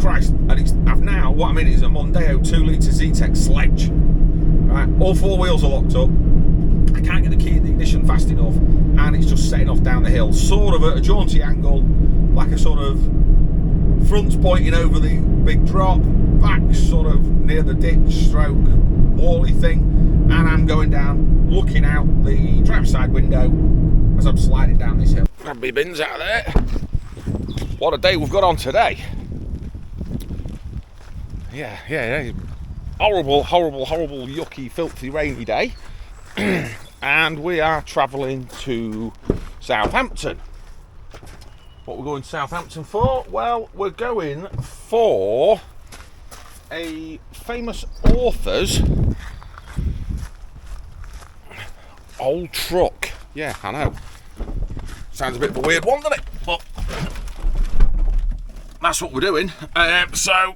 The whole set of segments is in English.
Christ. And what I mean is a Mondeo 2 litre Z-Tech Sledge. Right, all four wheels are locked up. I can't get the key in the ignition fast enough, and it's just setting off down the hill, sort of at a jaunty angle, like a sort of front's pointing over the big drop, back sort of near the ditch stroke wally thing, and I'm going down, looking out the driver's side window as I'm sliding down this hill. Grab my bins out of there. What a day we've got on today. Yeah. Horrible, yucky, filthy, rainy day. And we are travelling to Southampton. What we're going to Southampton for? Well, we're going for a famous author's old truck. Yeah, I know. Sounds a bit of a weird one, doesn't it? But that's what we're doing. So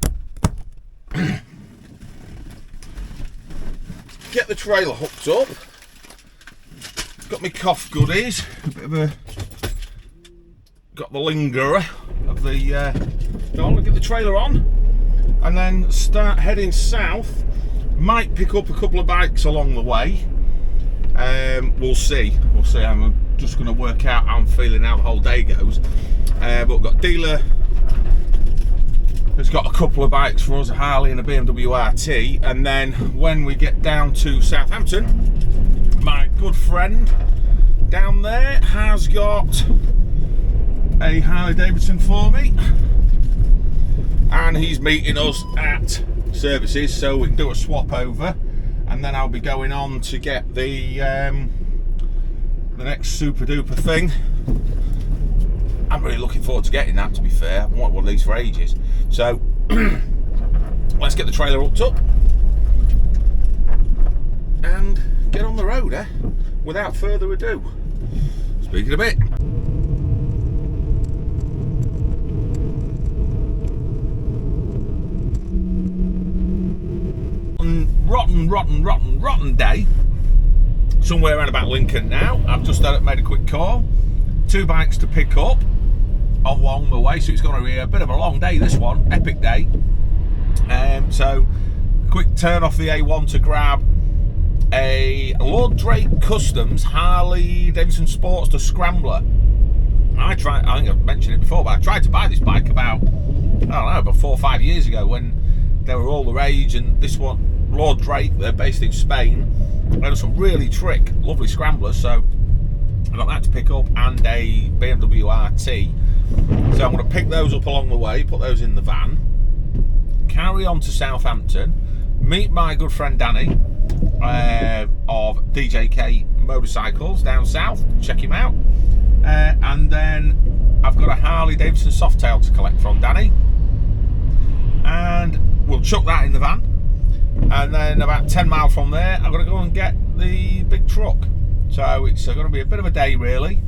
get the trailer hooked up. Got my cough goodies. Got the lingerer of the. Get the trailer on, and then start heading south. Might pick up a couple of bikes along the way. We'll see. I'm just going to work out how I'm feeling, how the whole day goes. But we've got dealer who's got a couple of bikes for us, a Harley and a BMW RT. And then when we get down to Southampton, my good friend down there has got a Harley Davidson for me, and he's meeting us at services so we can do a swap over, and then I'll be going on to get the next super duper thing. I'm really looking forward to getting that, to be fair. I've wanted one of these for ages. So let's get the trailer hooked up and get on the road, without further ado. Speaking a bit. Rotten day. Somewhere around about Lincoln now. I've just made a quick call. 2 bikes to pick up along the way, so it's going to be a bit of a long day, this one. Epic day. So, quick turn off the A1 to grab a Lord Drake Customs Harley Davidson Sportster Scrambler. I think I've mentioned it before, but I tried to buy this bike about 4 or 5 years ago when they were all the rage, and this one, Lord Drake, they're based in Spain. They have some really lovely scramblers, so I got that to pick up, and a BMW RT. So I'm going to pick those up along the way, put those in the van, carry on to Southampton, meet my good friend Danny of DJK Motorcycles down south, check him out, and then I've got a Harley Davidson Softail to collect from Danny, and we'll chuck that in the van, and then about 10 miles from there I've got to go and get the big truck. So it's going to be a bit of a day, really.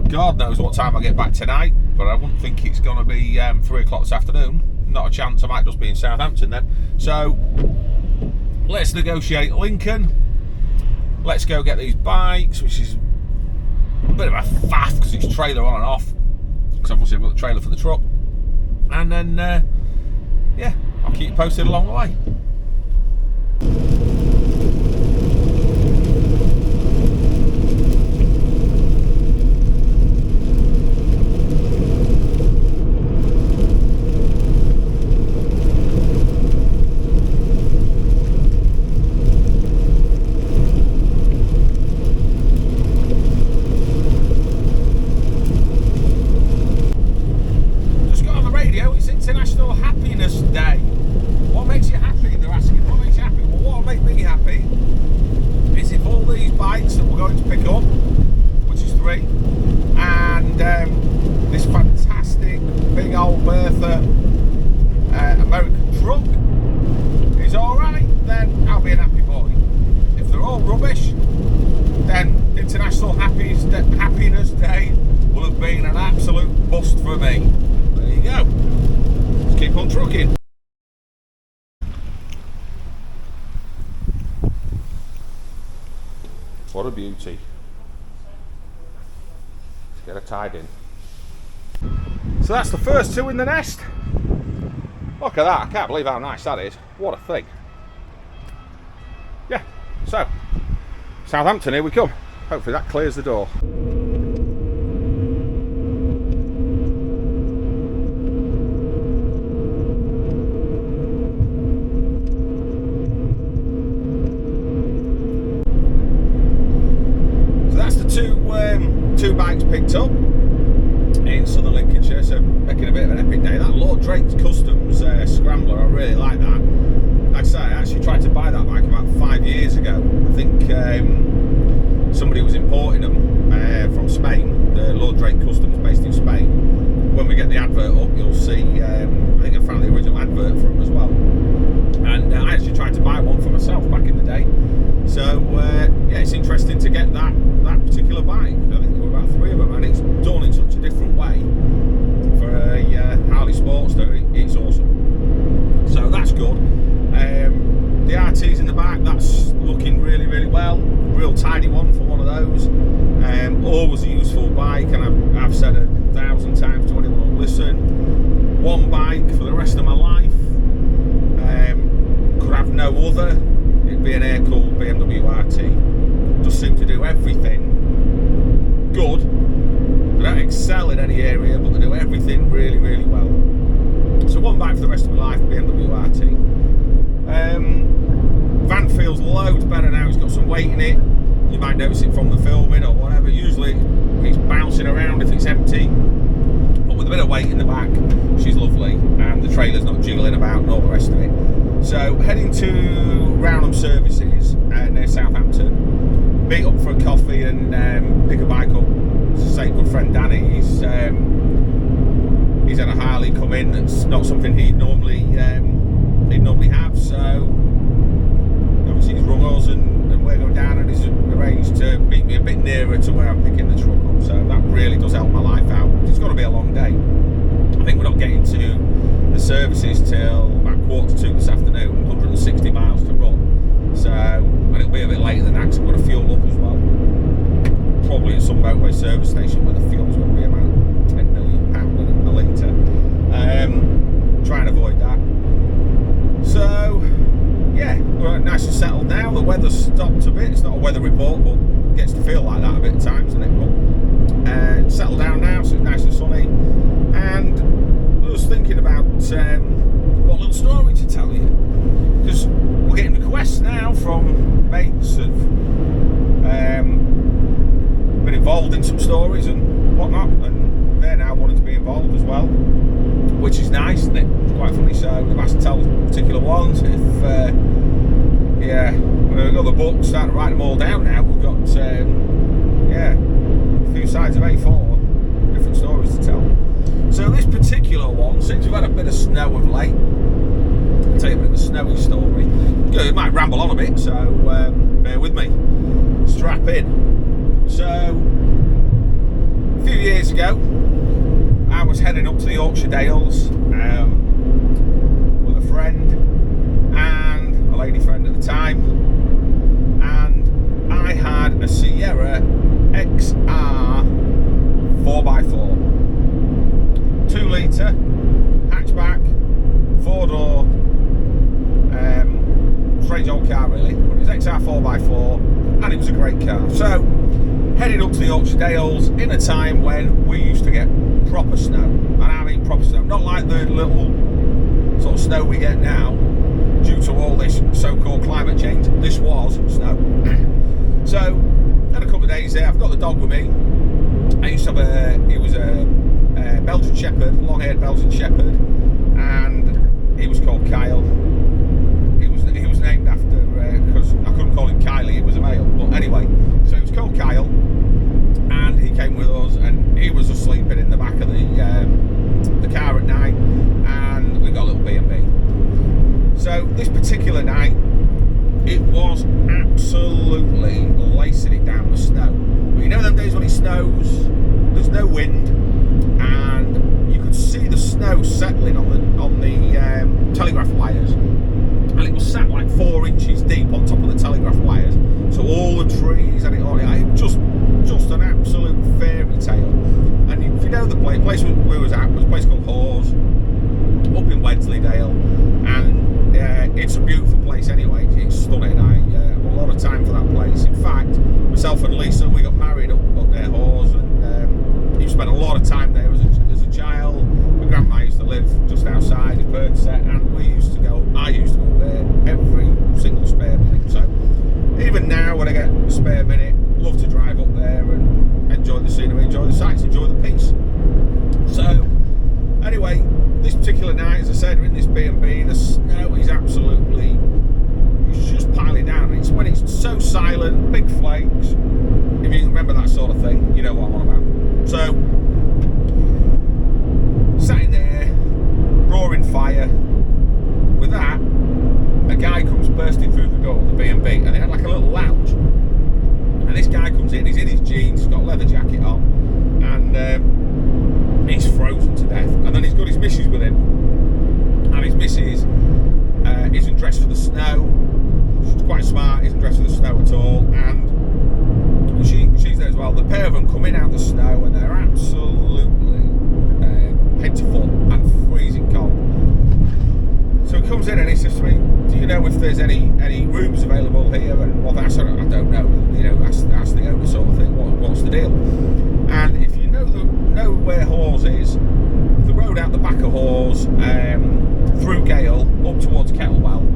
God knows what time I get back tonight, but I wouldn't think it's going to be 3 o'clock this afternoon. Not a chance. I might just be in Southampton then. So let's negotiate Lincoln. Let's go get these bikes, which is a bit of a faff because it's trailer on and off, because obviously I've got the trailer for the truck. And then yeah, I'll keep you posted along the way. International Happiness Day. What makes you happy? They're asking. What makes you happy? Well, what will make me happy is if all these bikes that we're going to pick up, which is 3, and this fantastic big old Bertha American truck is alright, then I'll be an happy boy. If they're all rubbish, then International Happiness Day will have been an absolute bust for me. There you go. Keep on trucking. What a beauty. Let's get her tied in. So that's the first 2 in the nest. Look at that, I can't believe how nice that is. What a thing. Yeah, so, Southampton, here we come. Hopefully that clears the door. So that's the two bikes picked up in southern Lincolnshire, so making a bit of an epic day. That Lord Drake's Customs Scrambler, I really like that. Like I say, I actually tried to buy that bike about 5 years ago. I think somebody was importing them from Spain, the Lord Drake Customs based in Spain. When we get the advert up, you'll see, I think I found the original advert for them as well. And I actually tried to buy one for myself back in the day. So yeah, it's interesting to get that particular bike. I think there were about 3 of them, and it's done in such a different way. For a Harley Sportster, it's awesome. So that's good. The RT's in the back, that's looking really, really well. Real tidy one for one of those. Always a useful bike, and I've said 1,000 times to anyone who'll listen. One bike for the rest of my life. Could have no other. It'd be an air-cooled BMW RT. Does seem to do everything good. They don't excel in any area, but they do everything really, really well. So one bike for the rest of my life, BMW RT. Van feels loads better now. It's got some weight in it. You might notice it from the filming or whatever. Usually it's bouncing around if it's empty, but with a bit of weight in the back, she's lovely, and the trailer's not jiggling about and all the rest of it. So heading to Rownham Services near Southampton, meet up for a coffee and pick a bike up. As I say, good friend Danny, he's had a Harley come in. It's not something he'd normally have, so obviously he's rung us and we're going down, and he's arranged to meet me a bit nearer to where I'm picking the truck up, so that really does help my life out. It's going to be a long day. I think we're not getting to the services till about 1:45 this afternoon, 160 miles to run, so, and it'll be a bit later than that because I've got to fuel up as well, probably at some motorway service station where the fuel's going to be about £10 million a litre. Try and avoid that. So yeah, we're nice and settled now. The weather's stopped a bit. It's not a weather report, but it gets to feel like that a bit at times, doesn't it? But settled down now, so it's nice and sunny. And I was thinking about what little story to tell you, because we're getting requests now from mates who've been involved in some stories and whatnot, and they're now wanting to be involved as well, which is nice, isn't it? It's quite funny. So they've asked to tell particular ones. If yeah, we've got the books, starting to write them all down now. We've got yeah, a few sides of A4, different stories to tell. So this particular one, since we've had a bit of snow of late, I'll tell you a bit of a snowy story. It might ramble on a bit, so bear with me. Strap in. So a few years ago, I was heading up to the Yorkshire Dales with a friend and a lady friend at the time, and I had a Sierra XR 4x4, 2 litre hatchback, 4-door, strange old car really, but it was XR 4x4 and it was a great car. So heading up to the Yorkshire Dales in a time when we used to get proper snow, and I mean proper snow, not like the little sort of snow we get now due to all this so-called climate change. This was snow. So had a couple of days there. I've got the dog with me. I used to have he was a Belgian Shepherd, long-haired Belgian Shepherd, and he was called Kyle. He was named after, because I couldn't call him Kylie, it was a male, but anyway, so he was called Kyle, and he came with us, and he was just sleeping in the back of the car at night, and we got a little B&B. So this particular night, it was absolutely lacing it down with snow. But you know them days when it snows, there's no wind, and you could see the snow settling on the telegraph wires, and it was sat like 4 inches deep on top of the telegraph wires. So all the trees and it just an absolute fairy tale. And if you know the place we was at was a place called Hawes, up in Wensleydale. Lisa, we got married up near Hawes, and you spent a lot of time there as a child. My grandma used to live just outside in Perthset, and I used to go there every single spare minute. So even now, when I get a spare minute, love to drive up there and enjoy the scenery, enjoy the sights, enjoy the peace. So anyway, this particular night, as I said, we're in this B&B. The snow is absolutely, it's just piling down. It's when it's so silent, big flakes. If you remember that sort of thing, you know what I'm on about. So, sat in there, roaring fire. With that, a guy comes bursting through the door of the B&B, and they had like a little lounge. And this guy comes in, he's in his jeans, he's got a leather jacket on, and he's frozen to death. And then he's got his missus with him, and his missus isn't dressed for the snow. She's quite smart, isn't dressed for the snow at all, and she's there as well. The pair of them come in out of the snow, and they're absolutely head to foot and freezing cold. So he comes in and he says to me, "Do you know if there's any rooms available here?" And well, that's I don't know. You know, that's the owner sort of thing. What's the deal? And if you know where Hawes is, the road out the back of Hawes, through Gale up towards Kettlewell,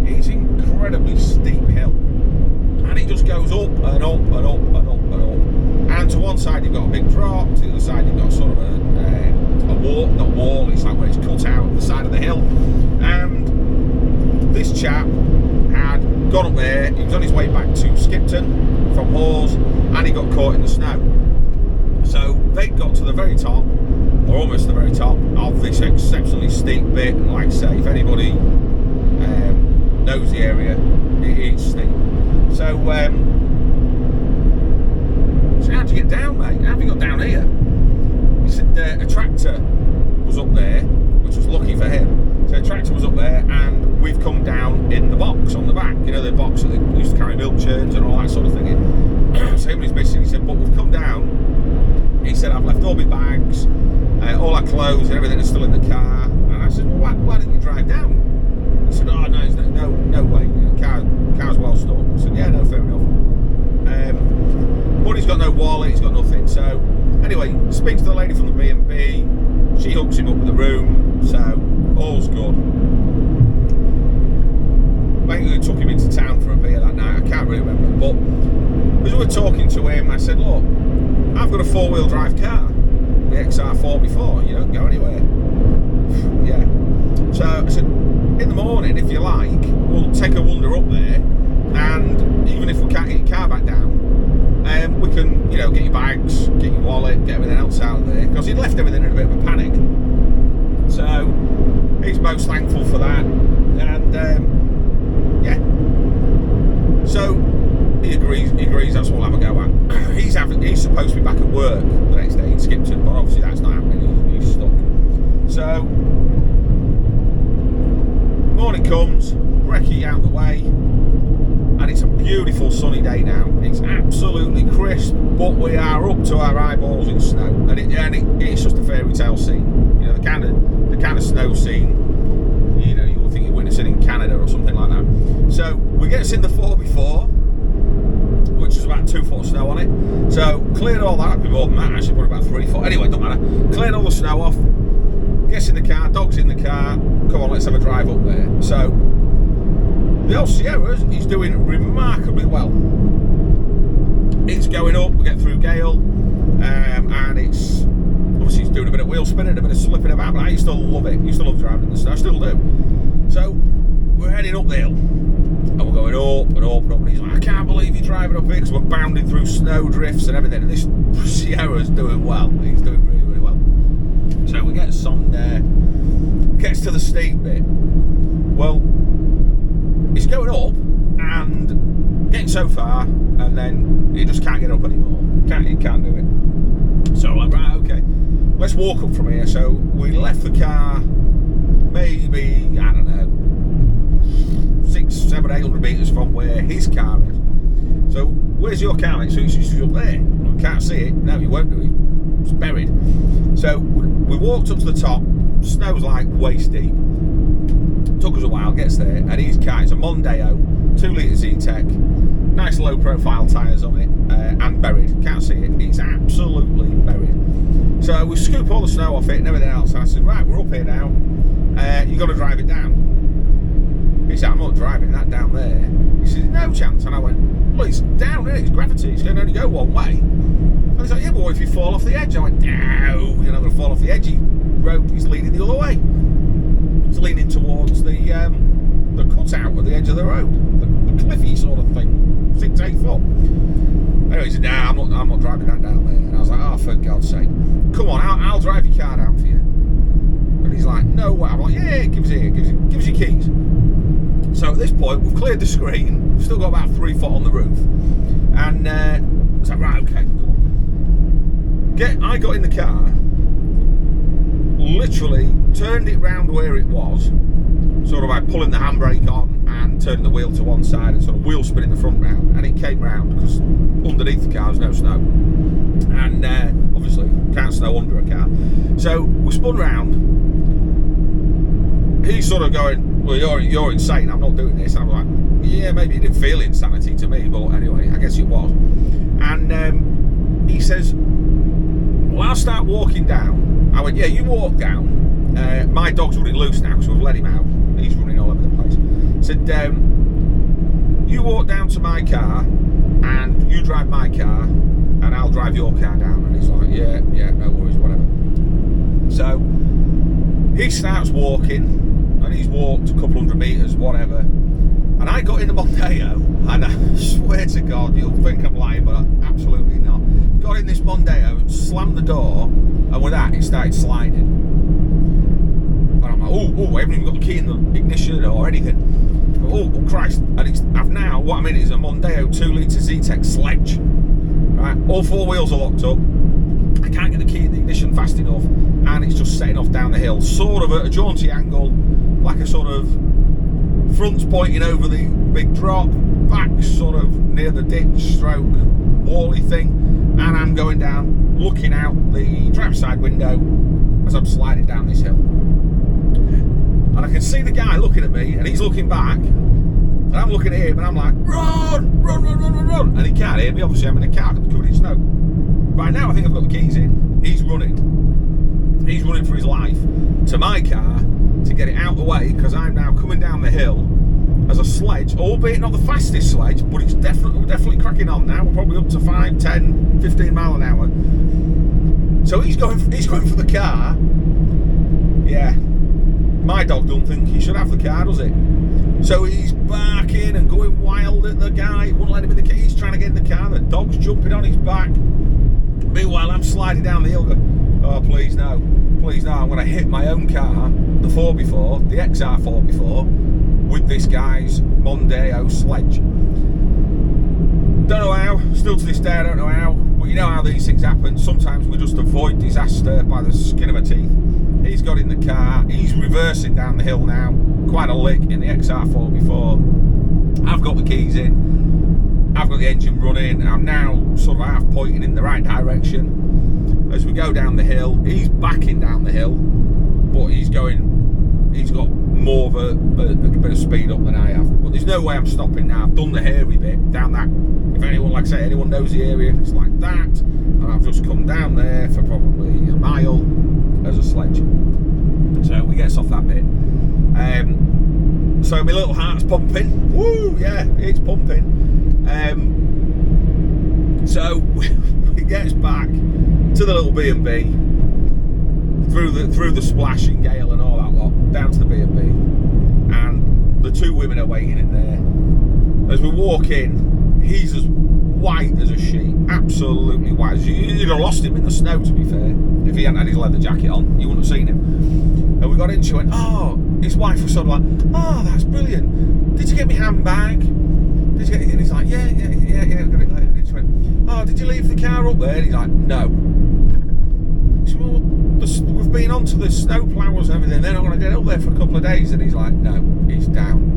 it's an incredibly steep hill, and it just goes up and up and up and up and up. And to one side you've got a big drop, to the other side you've got sort of a wall, not wall, it's like where it's cut out the side of the hill. And this chap had gone up there, he was on his way back to Skipton from Hawes, and he got caught in the snow. So they got to the very top, or almost the very top, of this exceptionally steep bit, and like I say, if anybody knows the area, it is steep. So, so how'd you get down, mate? How have you got down here? He said a tractor was up there, which was lucky for him. So a tractor was up there, and we've come down in the box on the back. You know, the box that they used to carry milk churns and all that sort of thing in. So him and his missus, he said, but we've come down. He said, I've left all my bags, all our clothes and everything is still in the car. And I said, well, why didn't you drive down? He said, oh, no way. You know, car's well stored. I said, yeah, no, fair enough. But he's got no wallet, he's got nothing. So anyway, speaks to the lady from the B&B. She hooks him up with the room, so all's good. Basically took him into town for a beer that night. I can't really remember, but as we were talking to him, I said, look, I've got a four-wheel drive car, the XR4 before, you don't go anywhere. Yeah. So I said, in the morning, if you like, we'll take a wander up there, and even if we can't get your car back down, we can, you know, get your bags, get your wallet, get everything else out of there, because he'd left everything in a bit of a panic. So he's most thankful for that, and yeah. So he agrees that's what we'll have a go at. He's supposed to be back at work the next day in Skipton, but obviously that's not happening. He's stuck. So morning comes, brekkie out the way, and it's a beautiful sunny day now. It's absolutely crisp, but we are up to our eyeballs in snow, and it's just a fairy tale scene. You know, the kind of snow scene, you know, you would think you're witnessing in Canada or something like that. So we get us in the 4x4, which is about 2 foot of snow on it. So cleared all that, be more than that actually, probably about 3 foot. Anyway, don't matter. Cleared all the snow off. Gets in the car, dog's in the car. Come on, let's have a drive up there. So the old Sierra is doing remarkably well. It's going up, we get through Gale, and it's obviously it's doing a bit of wheel spinning, a bit of slipping about, but I used to love it. I used to love driving in the snow, I still do. So we're heading up the hill, and we're going up and up and up, and he's like, I can't believe you're driving up here, because we're bounding through snow drifts and everything, and this Sierra's doing well. He's doing really, really well. So we get some there, gets to the steep bit. Well, it's going up and getting so far, and then it just can't get up anymore. It can't do it. So I'm like, right, okay, let's walk up from here. So we left the car maybe, I don't know, 600, 700, 800 metres from where his car is. So where's your car? So he's up there. I can't see it. No, you won't do it. It's buried. So we walked up to the top. Snow's like waist deep. Took us a while, gets there, and his car, it's a Mondeo 2 litre Z-Tech, Nice low profile tyres on it, and buried. Can't see it. It's absolutely buried. So we scoop all the snow off it and everything else. And I said, right, we're up here now. You got to drive it down. He said, I'm not driving that down there. He said, no chance. And I went, well, it's down, isn't it? It's gravity. It's going to only go one way. And he's like, yeah, but what if you fall off the edge? I went, no, you're not going to fall off the edge. Road is leaning the other way. It's leaning towards the cutout at the edge of the road, the cliffy sort of thing, 6-8 foot. Anyway, he said, nah, I'm not driving that down there. And I was like, oh, for God's sake, come on, I'll drive your car down for you. And he's like, no way. I'm like, yeah, give us your keys. So at this point, we've cleared the screen. We've still got about 3 foot on the roof. And it's like, right, okay, come on. I got in the car, literally turned it round where it was, sort of by pulling the handbrake on and turning the wheel to one side and sort of wheel spinning the front round, and it came round because underneath the car was no snow, and obviously can't snow under a car. So we spun round. He's sort of going, well, you're insane, I'm not doing this. And I'm like, yeah, maybe it didn't feel insanity to me, but anyway, I guess it was. And he says, well, I'll start walking down. I went, yeah, you walk down. My dog's running loose now because we've let him out. He's running all over the place. Said, you walk down to my car and you drive my car and I'll drive your car down. And he's like, yeah, no worries, whatever. So he starts walking and he's walked a couple hundred metres, whatever. And I got in the Mondeo, and I swear to God, you'll think I'm lying, but absolutely not. Got in this Mondeo, slammed the door, and with that, it started sliding. And I'm like, oh, I haven't even got the key in the ignition or anything. Oh, Christ. And I've now, what I'm in is a Mondeo 2-litre Z-Tech Sledge. Right, all 4 wheels are locked up. I can't get the key in the ignition fast enough, and it's just setting off down the hill, sort of at a jaunty angle, like a sort of front's pointing over the big drop, back sort of near the ditch stroke wally thing, and I'm going down looking out the driver's side window as I'm sliding down this hill, and I can see the guy looking at me and he's looking back and I'm looking at him and I'm like, run, and he can't hear me. Obviously I'm in a car covered in snow. By now I think I've got the keys in. He's running for his life to my car to get it out of the way, because I'm now coming down the hill as a sledge, albeit not the fastest sledge, but it's definitely cracking on now. We're probably up to 5, 10, 15 mile an hour. So he's going for the car. Yeah, my dog don't think he should have the car, does it? So he's barking and going wild at the guy. He wouldn't let him in the car. He's trying to get in the car. The dog's jumping on his back. Meanwhile, I'm sliding down the hill going, oh, please no, I'm going to hit my own car, the 4x4, the XR 4x4, with this guy's Mondeo Sledge. Don't know how, still to this day I don't know how, but you know how these things happen. Sometimes we just avoid disaster by the skin of our teeth. He's got in the car, he's reversing down the hill now, quite a lick in the XR 4x4. I've got the keys in, I've got the engine running, I'm now sort of half pointing in the right direction. As we go down the hill, he's backing down the hill, but he's got more of a bit of speed up than I have. But there's no way I'm stopping now. I've done the hairy bit down that. If anyone, like I say, anyone knows the area, it's like that. And I've just come down there for probably a mile as a sledge. So we get us off that bit. So my little heart's pumping. Woo, yeah, it's pumping. So we get us back to the little B&B, through the splashing gale and all that lot, down to the B&B, and the 2 women are waiting in there. As we walk in, he's as white as a sheet, absolutely white. You'd have lost him in the snow, to be fair, if he hadn't had his leather jacket on. You wouldn't have seen him. And we got in, she went, oh, his wife was sort of like, oh, that's brilliant. Did you get me handbag? Did you get it? And he's like, yeah, got it later. And she went, oh, did you leave the car up there? And he's like, no. She said, well, we've been onto the snow ploughs and everything, they're not going to get up there for a couple of days. And he's like, no, it's down.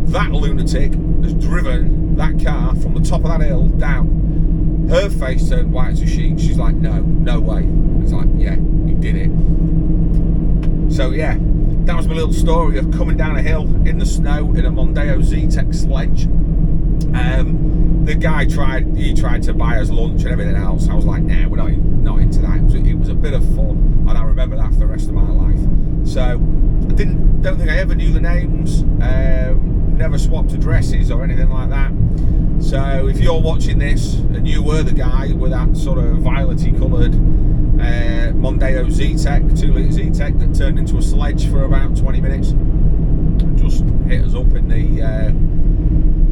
That lunatic has driven that car from the top of that hill down. Her face turned white as a sheet. She's like, no way. He's like, yeah, he did it. So yeah, that was my little story of coming down a hill in the snow in a Mondeo Z-Tech Sledge. The guy tried to buy us lunch and everything else. I was like, nah, we're not into that. It was a bit of fun, and I remember that for the rest of my life. So I don't think I ever knew the names, never swapped addresses or anything like that. So if you're watching this and you were the guy with that sort of violety coloured Mondeo Z-Tech, 2-litre Z-Tech that turned into a Sledge for about 20 minutes, just hit us up in the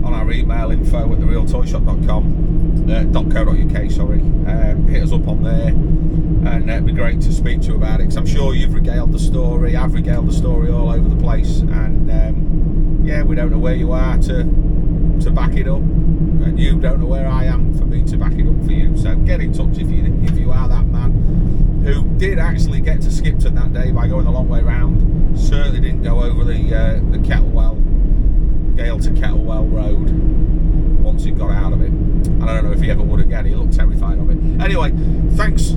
on our email info@therealtoyshop.com.co.uk, sorry. Hit us up on there, and it'd be great to speak to you about it, because I'm sure you've regaled the story. I've regaled the story all over the place, and yeah, we don't know where you are to back it up, and you don't know where I am for me to back it up for you. So get in touch if you are that man who did actually get to Skipton that day by going the long way round. Certainly didn't go over the Kettlewell, Gale to Kettlewell Road once he got out of it. And I don't know if he ever would again. He looked terrified of it. Anyway, thanks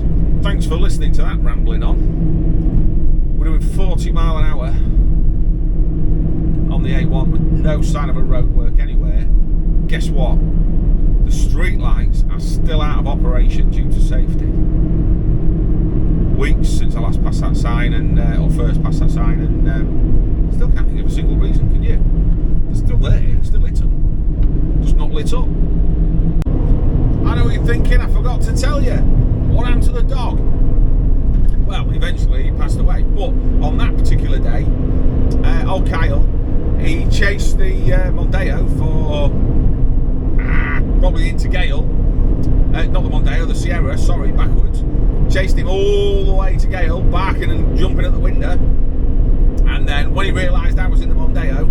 for listening to that rambling on. We're doing 40 mile an hour on the A1 with no sign of a roadwork anywhere. Guess what? The street lights are still out of operation due to safety. Weeks since I last passed that sign, or first passed that sign, and still can't think of a single reason, can you? It's still there, it's still lit up, just not lit up. I know what you're thinking, I forgot to tell you. What happened to the dog? Well, eventually he passed away, but on that particular day, old Kyle, he chased the Mondeo for probably into Gale, not the Mondeo, the Sierra, sorry, backwards. Chased him all the way to Gale, barking and jumping at the window, and then when he realised I was in the Mondeo,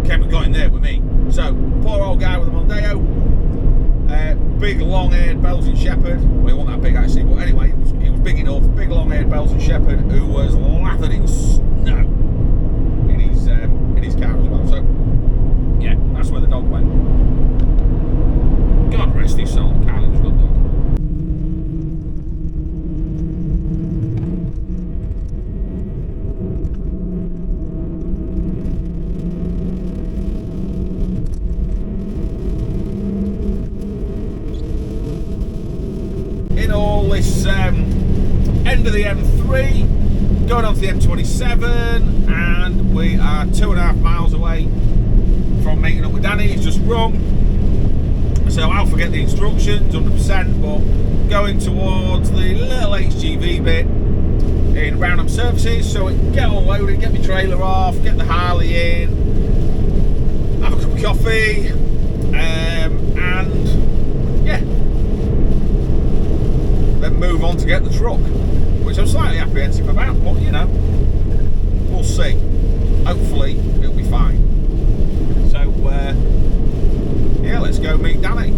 came and got in there with me. So, poor old guy with the Mondeo, big long-haired Belgian Shepherd. Well, he wasn't that big actually, but anyway, he was big enough. Big long-haired Belgian Shepherd who was lathered in snow in his car as well. So, yeah, that's where the dog went. God rest his soul. Carly was a good dog. In all this end of the M3, going on to the M27, and we are 2.5 miles away from meeting up with Danny. He's just rung, so I'll forget the instructions 100%, but going towards the little HGV bit in Roundham Services, so we can get unloaded, get my trailer off, get the Harley in, have a cup of coffee, and yeah, then move on to get the truck, which I'm slightly apprehensive about, but you know, we'll see. Hopefully it'll be fine. So yeah, let's go meet Danny.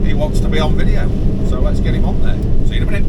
He wants to be on video, so let's get him on there. See you in a minute.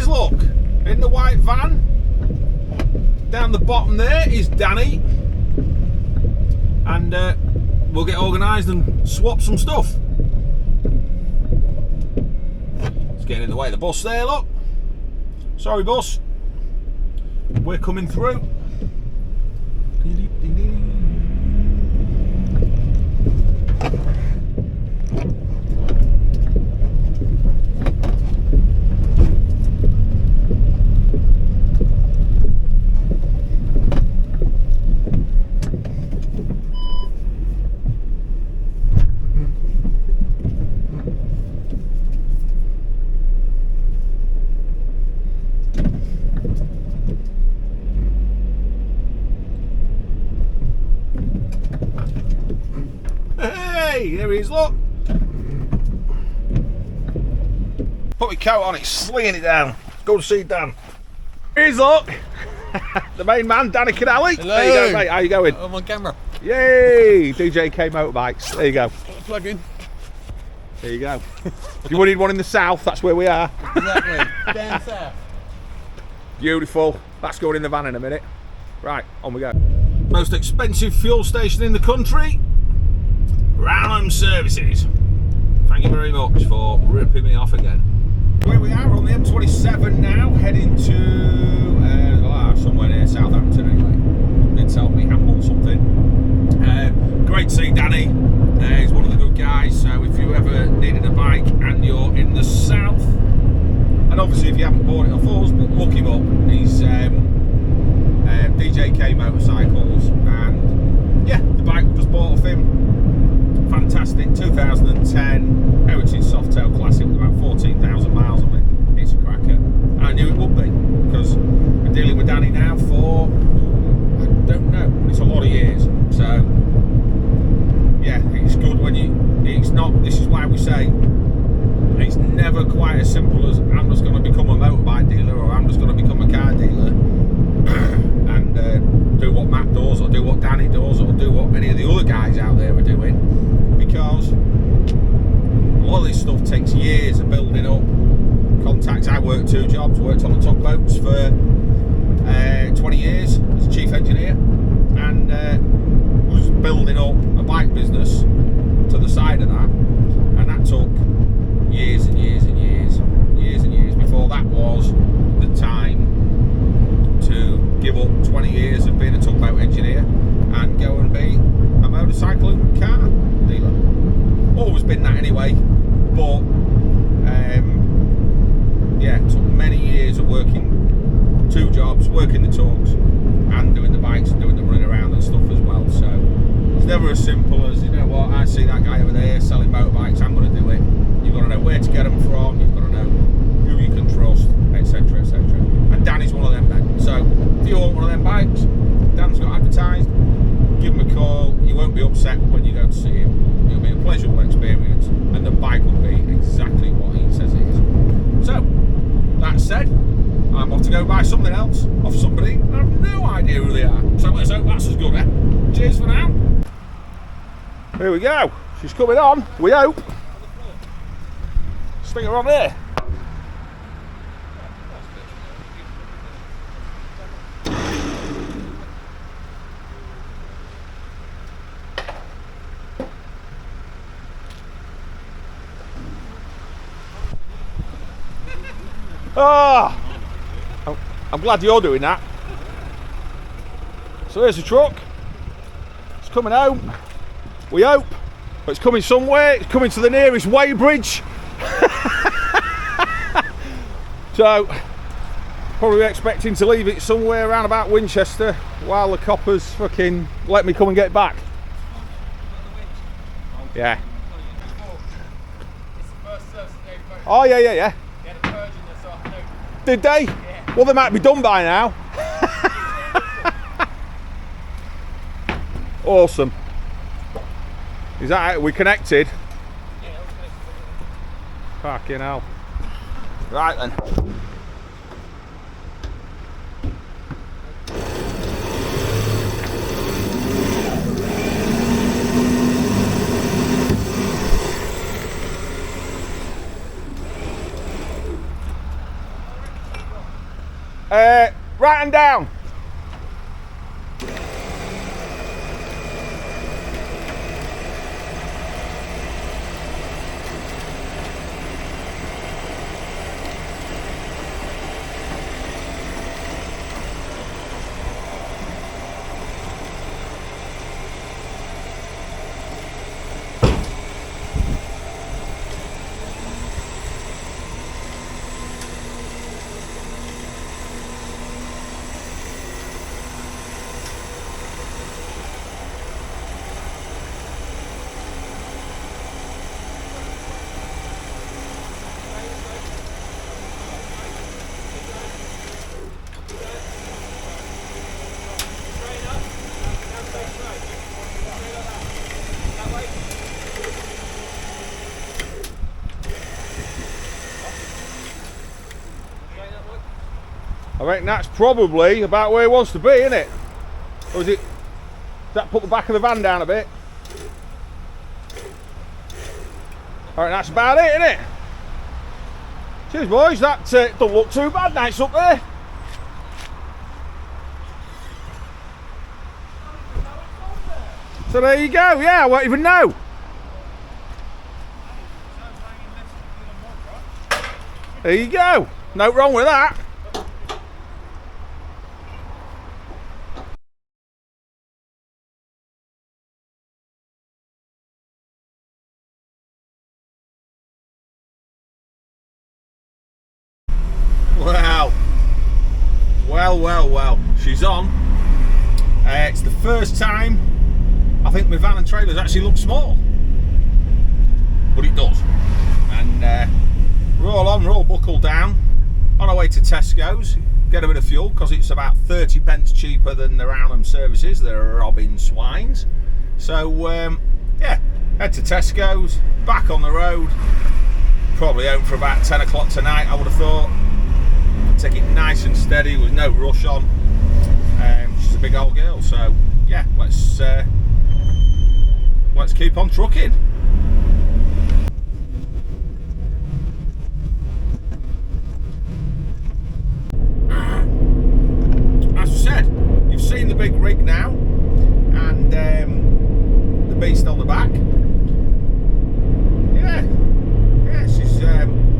Look, in the white van, down the bottom there is Danny, and we'll get organised and swap some stuff. It's getting in the way of the bus there, look. Sorry bus, we're coming through. Hey, there he is, look. Put my coat on, it's slinging it down. Go to see Dan. Here's look. The main man, Danny Canali. Hello. There you go, mate. How you going? I'm on camera. Yay! DJK Motorbikes. There you go. Plug in. There you go. If you wanted one in the south, that's where we are. Exactly. Down south. Beautiful. That's going in the van in a minute. Right, on we go. Most expensive fuel station in the country. Ranham Services. Thank you very much for ripping me off again. Where we are on the M27 now, heading to somewhere near Southampton anyway. Did tell me Hamble something. Great to see Danny. He's one of the good guys, so if you ever needed a bike and you're in the south, and obviously if you haven't bought it off us, but look him up. He's DJK Motorcycles, and yeah, the bike we just bought off him. Fantastic, 2010 Heritage Softail Classic with about 14,000 miles on it. It's a cracker. And I knew it would be, because we're dealing with Danny now for, I don't know, but it's a lot of years. So, yeah, it's good when it's not, this is why we say, it's never quite as simple as I'm just going to become a motorbike dealer or I'm just going to become a car dealer and do what Matt does or do what Danny does or do what any of the other guys out there are doing, because a lot of this stuff takes years of building up contacts. I worked 2 jobs, worked on the tugboats for 20 years as a chief engineer, and was building up a bike business to the side of that, and that took years and years and years and years before that was the time to give up 20 years of being a tugboat engineer and go and be a motorcycle and car dealer. Always been that anyway, but yeah, it took many years of working 2 jobs, working the tugs and doing the bikes and doing the running around and stuff as well. So it's never as simple as, you know what, I see that guy over there selling motorbikes, I'm going to do it. You've got to know where to get them from, you've got to know who you can trust, etc, etc. And Danny's one of them men. So if you want one of them bikes, Dan's got advertised, give him a call. You won't be upset when you go to see him. It'll be a pleasurable experience, and the bike will be exactly what he says it is. So that said, I'm off to go buy something else off somebody. I have no idea who they are. So let's hope that's as good, eh? Cheers for now. Here we go. She's coming on, we hope. Stick her on there. Oh, I'm glad you're doing that. So here's the truck. It's coming home, we hope. But it's coming somewhere. It's coming to the nearest weighbridge. So probably expecting to leave it somewhere around about Winchester while the coppers fucking let me come and get back. Yeah. Oh yeah. Did they? Yeah. Well, they might be done by now. Awesome. Is that it? We connected? Yeah, let's connect. Fucking hell. Right then. Right and down. I reckon that's probably about where he wants to be, isn't it? Or is it, does that put the back of the van down a bit? I reckon that's about it, isn't it? Cheers boys, that don't look too bad, nice up there. So there you go, yeah, I won't even know. There you go, no wrong with that. Well, she's on. It's the first time I think my van and trailers actually look small, but it does. And we're all buckled down, on our way to Tesco's, get a bit of fuel, because it's about 30 pence cheaper than the Roundham services, the robbing swines. So yeah, head to Tesco's, back on the road, probably home for about 10 o'clock tonight, I would have thought. Take it nice and steady with no rush on. She's a big old girl, so yeah, let's keep on trucking. As I said, you've seen the big rig now, and the beast on the back. Yeah, she's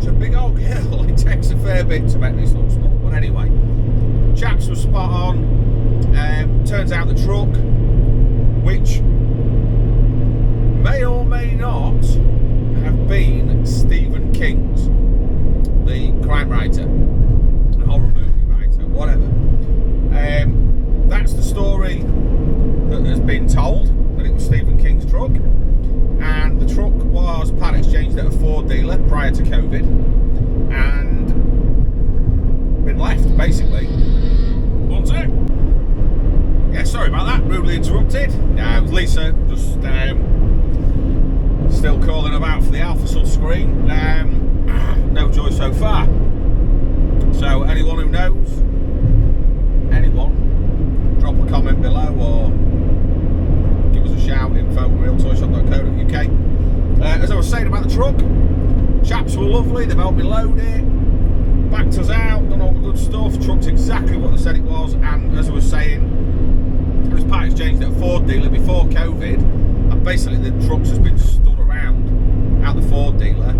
a big old girl. It takes a fair bit to make this look small, but anyway, chaps were spot on. Turns out the truck, which may or may not have been Stephen King's, the crime writer, horror movie writer, whatever. That's the story that has been told, that it was Stephen King's truck. And the truck was part exchanged at a Ford dealer prior to COVID and been left, basically. One sec. Yeah, sorry about that, rudely interrupted. It was Lisa, just still calling about for the Alpha Sub screen. No joy so far. So anyone who knows, anyone, drop a comment below or give us a shout, info@realtoyshop.co.uk. As I was saying about the truck, chaps were lovely, they've helped me load it, backed us out, done all the good stuff, truck's exactly what they said it was, and as I was saying, it was part exchanged at a Ford dealer before COVID, and basically the trucks has been stood around at the Ford dealer,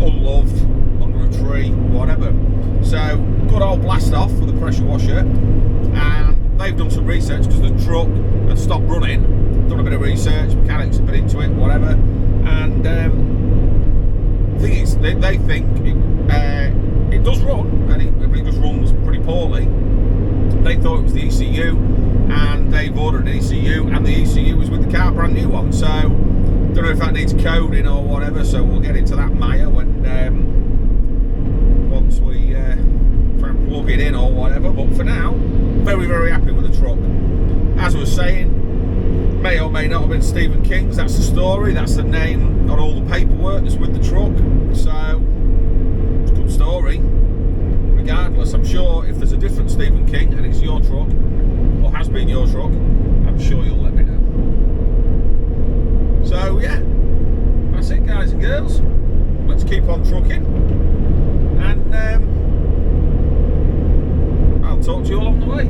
unloved, under a tree, whatever. So, good old blast off with the pressure washer, and they've done some research because the truck had stopped running, done a bit of research, mechanics have been into it, whatever, and the thing is, they think it does run, and it just runs pretty poorly. They thought it was the ECU, and they've ordered an ECU, and the ECU was with the car, brand new one, so don't know if that needs coding or whatever, so we'll get into that mire when once we try and plug it in or whatever, but for now, very, very happy with the truck. As I was saying, may or may not have been Stephen King's, that's the story, that's the name on all the paperwork that's with the truck, so it's a good story. Regardless, I'm sure if there's a different Stephen King and it's your truck, or has been your truck, I'm sure you'll let me know. So yeah, that's it guys and girls, let's keep on trucking, and I'll talk to you along the way.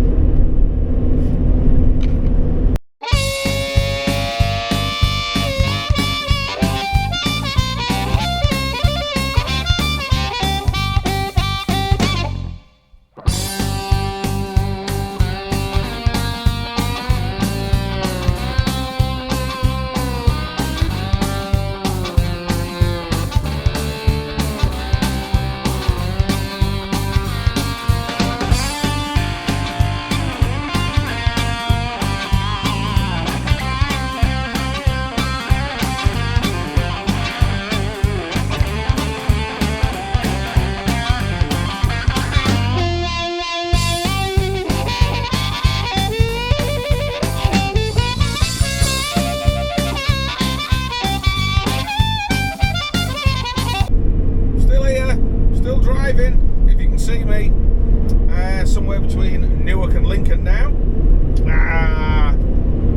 somewhere between Newark and Lincoln now.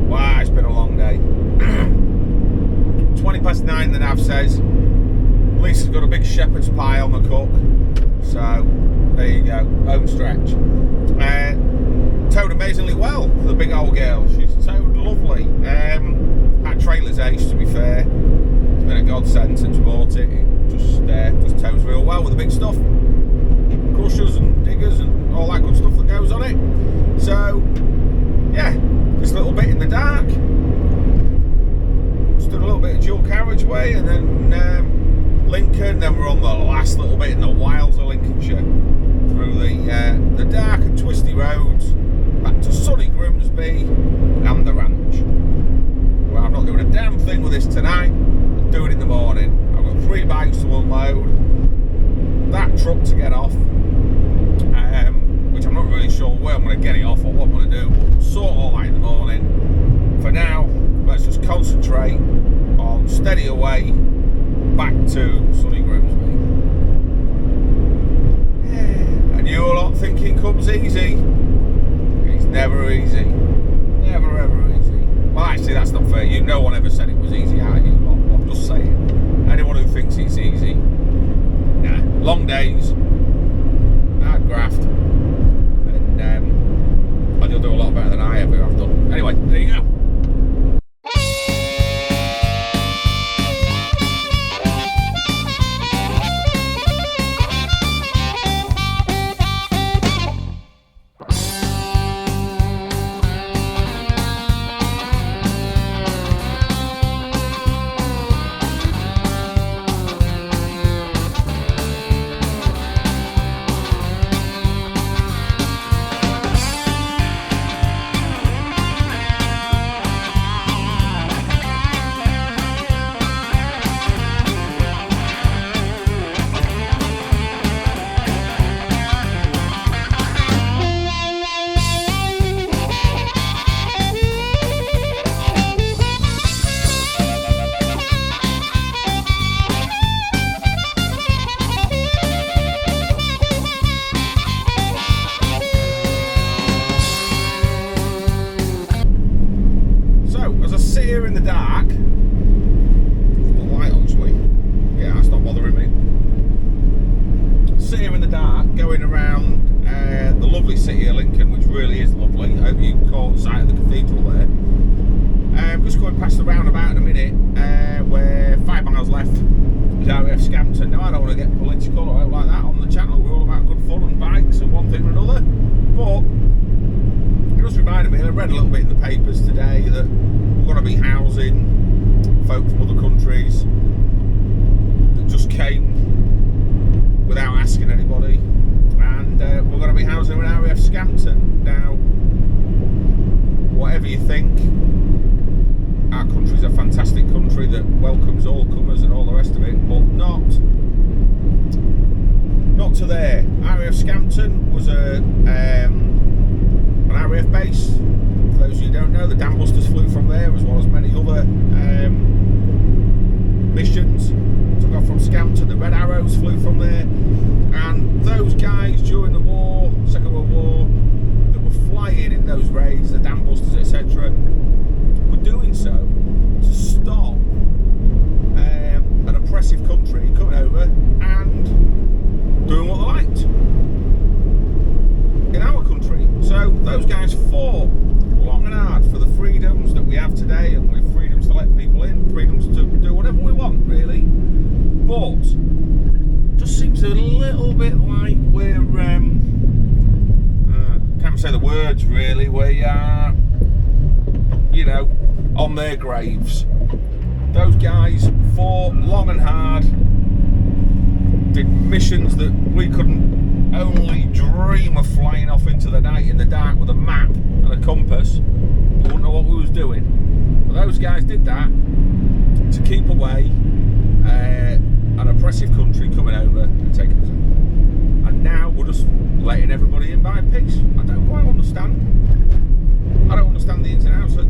Wow, it's been a long day. 20 past 9, the nav says. Lisa's got a big shepherd's pie on the cook. So, there you go, home stretch. Towed amazingly well for the big old girl. She's towed lovely. That trailer's ace, to be fair. It's been a godsend since we bought it. It just tows real well with the big stuff. Crushers and diggers and all that good stuff that goes on it. So, yeah, this little bit in the dark. Just did a little bit of dual carriageway and then Lincoln. Then we're on the last little bit in the wilds of Lincolnshire. Through the dark and twisty roads. Back to sunny Grimsby and the ranch. Well, I'm not doing a damn thing with this tonight. I'll do it in the morning. I've got 3 bikes to unload. That truck to get off. Which I'm not really sure where I'm going to get it off or what I'm going to do. We'll sort all that in the morning. For now, let's just concentrate on steady away back to sunny Grimsby. And you're lot thinking comes easy. It's never easy. Never ever easy. Well, actually, that's not fair. No one ever said it was easy out here. I'm just saying. Anyone who thinks it's easy, nah. Long days, hard graft. And you'll do a lot better than I ever have done. Anyway, there you go. In the dark, the light on, sweet. Yeah, that's not bothering me. Sit here in the dark, going around the lovely city of Lincoln, which really is lovely. I hope you caught sight of the cathedral there. Just going past the roundabout in a minute, where 5 miles left is RAF Scampton. Now, I don't want to get political or like that on the channel. We're all about good fun and bikes and one thing or another. But it just reminded me, and I read a little bit in the papers today that we're going to be housing folk from other countries that just came without asking anybody, and we're going to be housing them in RAF Scampton. Now, whatever you think, our country's a fantastic country that welcomes all comers and all the rest of it, but not to there. RAF Scampton was an RAF base. For those of you who don't know, the Dam Busters flew from there, as well as many other missions. Took off from Scampton, the Red Arrows flew from there, and those guys during the war, Second World War, that were flying in those raids, the Dam Busters, etc., were doing so to stop an oppressive country coming over and doing what they liked in our country. So those guys fought long and hard for the freedoms that we have today, and with freedoms to let people in, freedoms to do whatever we want, really. But just seems a little bit like we're can't say the words really. We are, on their graves. Those guys fought long and hard, did missions that we couldn't only dream of flying off into the night in the dark with a map and a compass. We wouldn't know what we was doing. But those guys did that to keep away an oppressive country coming over and taking us in. And now we're just letting everybody in by peace. I don't quite understand. I don't understand the ins and outs, and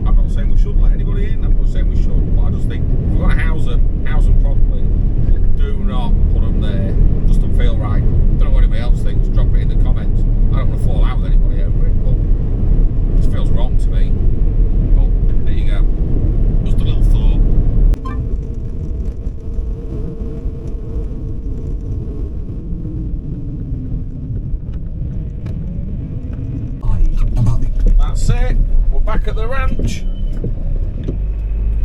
I'm not saying we shouldn't let anybody in. I'm not saying we should, but I just think if we're going to house them properly. Do not put them there just to at the ranch.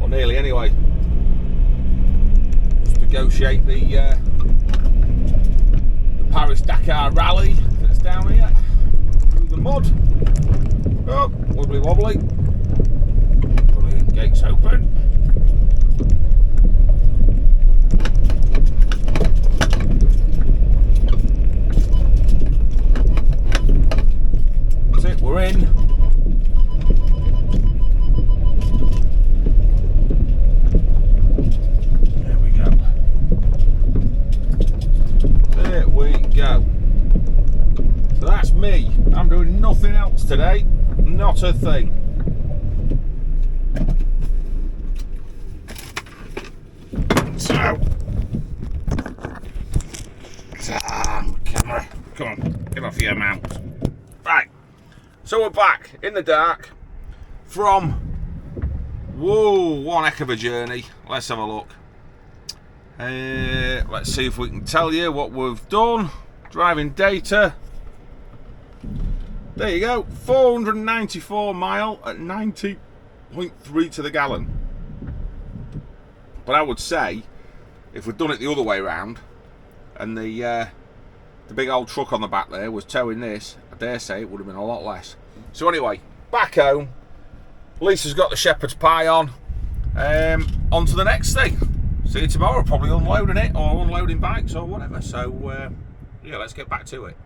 Or nearly anyway. Just negotiate the Paris-Dakar rally that's down here. Through the mud. Oh, wobbly wobbly. Brilliant, gates open. That's it, we're in. There we go. There we go. So that's me. I'm doing nothing else today. Not a thing. So, camera, come on, get off your mount. Right, so we're back in the dark from, whoa, one heck of a journey. Let's have a look. Let's see if we can tell you what we've done. Driving data. There you go, 494 mile at 90.3 to the gallon. But I would say, if we'd done it the other way around, and the big old truck on the back there was towing this, I dare say it would have been a lot less. So anyway, back home. Lisa's got the shepherd's pie on. On to the next thing. See you tomorrow, probably unloading it, or unloading bikes, or whatever. So, yeah, let's get back to it.